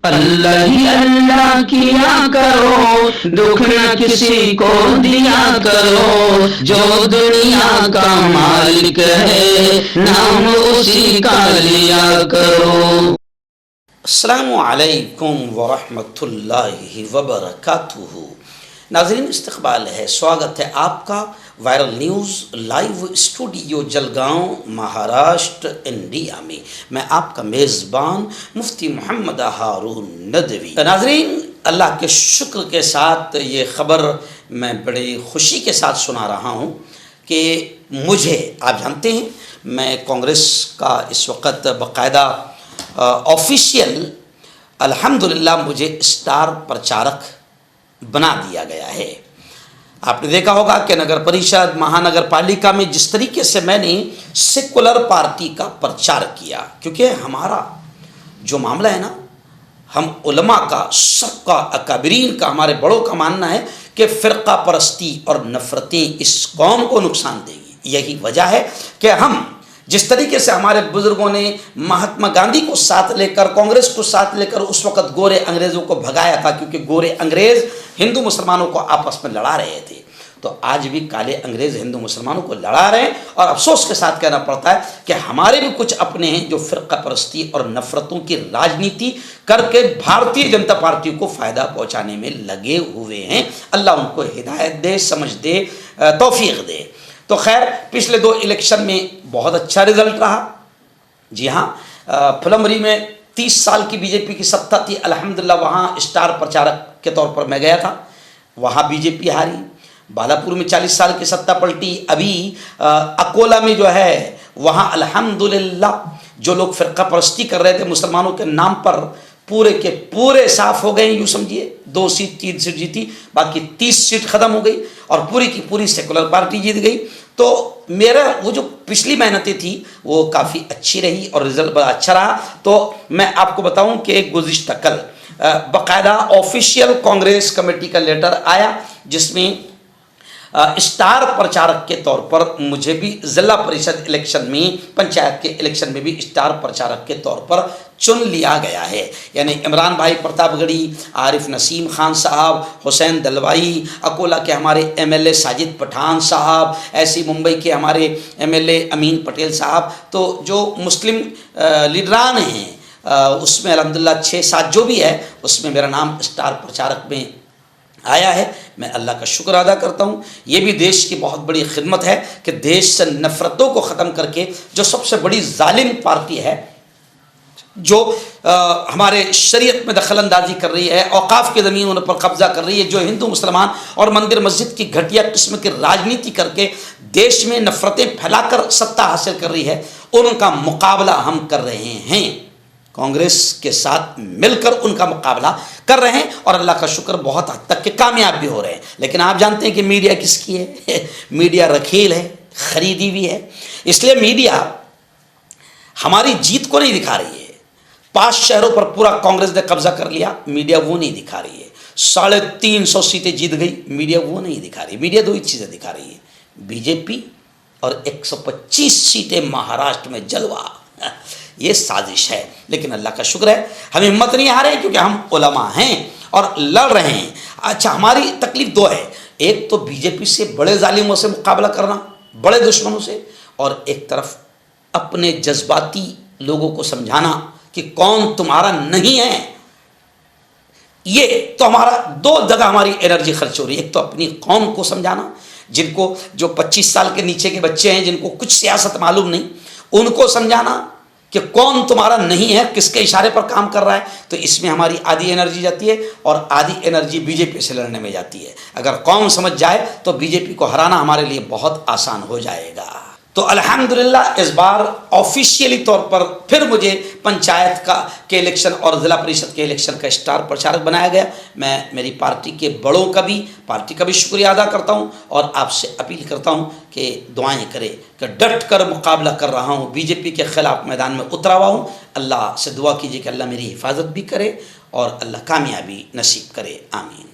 अल्लाह ही अल्लाह किया करो, दुख न किसी को दिया करो, जो दुनिया का मालिक है नाम उसी का लिया करो। अस्सलामु अलैकुम वरहमतुल्लाहि वबरकातुहू। नाज़रीन, इस्तक़बाल है, स्वागत है आपका viral news live studio Jalgaon Maharashtra India में। मैं आपका मेज़बान मुफ्ती मोहम्मद हारून नदवी। नाज़रीन, अल्लाह के शुक्र के साथ ये ख़बर मैं बड़ी खुशी के साथ सुना रहा हूँ कि मुझे, आप जानते हैं, मैं कांग्रेस का इस वक्त बाकायदा ऑफिशियल अल्हम्दुलिल्लाह मुझे स्टार प्रचारक बना दिया गया है। आपने देखा होगा कि नगर परिषद महानगर पालिका में जिस तरीके से मैंने सेकुलर पार्टी का प्रचार किया, क्योंकि हमारा जो मामला है ना, हम उलमा का, सबका, अकाबरीन का, हमारे बड़ों का मानना है कि फ़िरका परस्ती और नफ़रतें इस कौम को नुकसान देगी। यही वजह है कि हम जिस तरीके से हमारे बुज़ुर्गों ने महात्मा गांधी को साथ लेकर, कांग्रेस को साथ लेकर उस वक़्त गोरे अंग्रेज़ों को भगाया था, क्योंकि गोरे अंग्रेज़ हिंदू मुसलमानों को आपस में लड़ा रहे थे, तो आज भी काले अंग्रेज़ हिंदू मुसलमानों को लड़ा रहे हैं। और अफसोस के साथ कहना पड़ता है कि हमारे भी कुछ अपने हैं जो फ़िरका परस्ती और नफ़रतों की राजनीति करके भारतीय जनता पार्टी को फ़ायदा पहुँचाने में लगे हुए हैं। अल्लाह उनको हिदायत दे, समझ दे, तौफीक दे। तो खैर, पिछले 2 इलेक्शन में बहुत अच्छा रिजल्ट रहा। जी हाँ, फुलमरी में 30 साल की बीजेपी की सत्ता थी, अल्हम्दुलिल्लाह वहाँ स्टार प्रचारक के तौर पर मैं गया था, वहाँ बीजेपी हारी। बालापुर में 40 साल की सत्ता पलटी। अभी अकोला में जो है वहाँ अल्हम्दुलिल्लाह जो लोग फ़िरका परस्ती कर रहे थे मुसलमानों के नाम पर, पूरे के पूरे साफ हो गए। यूँ समझिए 2 सीट 3 सीट जीती, बाकी 30 सीट ख़त्म हो गई और पूरी की पूरी सेकुलर पार्टी जीत गई। तो मेरा वो जो पिछली मेहनतें थी वो काफ़ी अच्छी रही और रिज़ल्ट बड़ा अच्छा रहा। तो मैं आपको बताऊं कि गुज़िश्ता कल बाकायदा ऑफिशियल कांग्रेस कमेटी का लेटर आया, जिसमें स्टार प्रचारक के तौर पर मुझे भी ज़िला परिषद इलेक्शन में, पंचायत के इलेक्शन में भी स्टार प्रचारक के तौर पर चुन लिया गया है। यानी इमरान भाई प्रतापगढ़ी, आरिफ नसीम खान साहब, हुसैन दलवाई, अकोला के हमारे एमएलए साजिद पठान साहब, ऐसी मुंबई के हमारे एमएलए अमीन पटेल साहब, तो जो मुस्लिम लीडरान हैं उसमें अल्हम्दुलिल्लाह 6-7 जो भी है उसमें मेरा नाम स्टार प्रचारक में आया है। मैं अल्लाह का शुक्र अदा करता हूँ। ये भी देश की बहुत बड़ी खिदमत है कि देश से नफ़रतों को ख़त्म करके जो सबसे बड़ी जालिम पार्टी है, जो हमारे शरीयत में दखल अंदाजी कर रही है, औकाफ की ज़मीन उन पर कब्ज़ा कर रही है, जो हिंदू मुसलमान और मंदिर मस्जिद की घटिया किस्म की राजनीति करके देश में नफ़रतें फैलाकर सत्ता हासिल कर रही है, उनका मुकाबला हम कर रहे हैं। कांग्रेस के साथ मिलकर उनका मुकाबला कर रहे हैं और अल्लाह का शुक्र बहुत हद तक के कामयाब भी हो रहे हैं। लेकिन आप जानते हैं कि मीडिया किसकी है? मीडिया रखील है, खरीदी भी है। इसलिए मीडिया हमारी जीत को नहीं दिखा रही है। 5 शहरों पर पूरा कांग्रेस ने कब्जा कर लिया, मीडिया वो नहीं दिखा रही है। 350 सीटें जीत गई, मीडिया वो नहीं दिखा रही। मीडिया 2 ही चीज़ें दिखा रही है, बीजेपी और 125 सीटें महाराष्ट्र में जलवा। ये साजिश है। लेकिन अल्लाह का शुक्र है हम हिम्मत नहीं हारे, क्योंकि हम उलमा हैं और लड़ रहे हैं। अच्छा, हमारी तकलीफ 2 है। एक तो बीजेपी से, बड़े जालिमों से मुकाबला करना, बड़े दुश्मनों से, और एक तरफ अपने जज्बाती लोगों को समझाना कि कौन तुम्हारा नहीं है। ये तो हमारा 2 जगह हमारी एनर्जी खर्च हो रही है। एक तो अपनी कौम को समझाना, जिनको, जो 25 साल के नीचे के बच्चे हैं, जिनको कुछ सियासत मालूम नहीं, उनको समझाना कि कौन तुम्हारा नहीं है, किसके इशारे पर काम कर रहा है। तो इसमें हमारी आधी एनर्जी जाती है और आधी एनर्जी बीजेपी से लड़ने में जाती है। अगर कौम समझ जाए तो बीजेपी को हराना हमारे लिए बहुत आसान हो जाएगा। तो अल्हम्दुलिल्लाह इस बार ऑफिशियली तौर पर फिर मुझे पंचायत के इलेक्शन और ज़िला परिषद के इलेक्शन का स्टार प्रचारक बनाया गया। मैं मेरी पार्टी के बड़ों का भी, पार्टी का भी शुक्रिया अदा करता हूं और आपसे अपील करता हूं कि दुआएं करें कि डट कर मुकाबला कर रहा हूं, बीजेपी के ख़िलाफ़ मैदान में उतरा हुआ हूँ। अल्लाह से दुआ कीजिए कि अल्लाह मेरी हिफाजत भी करे और अल्लाह कामयाबी नसीब करे। आमीन।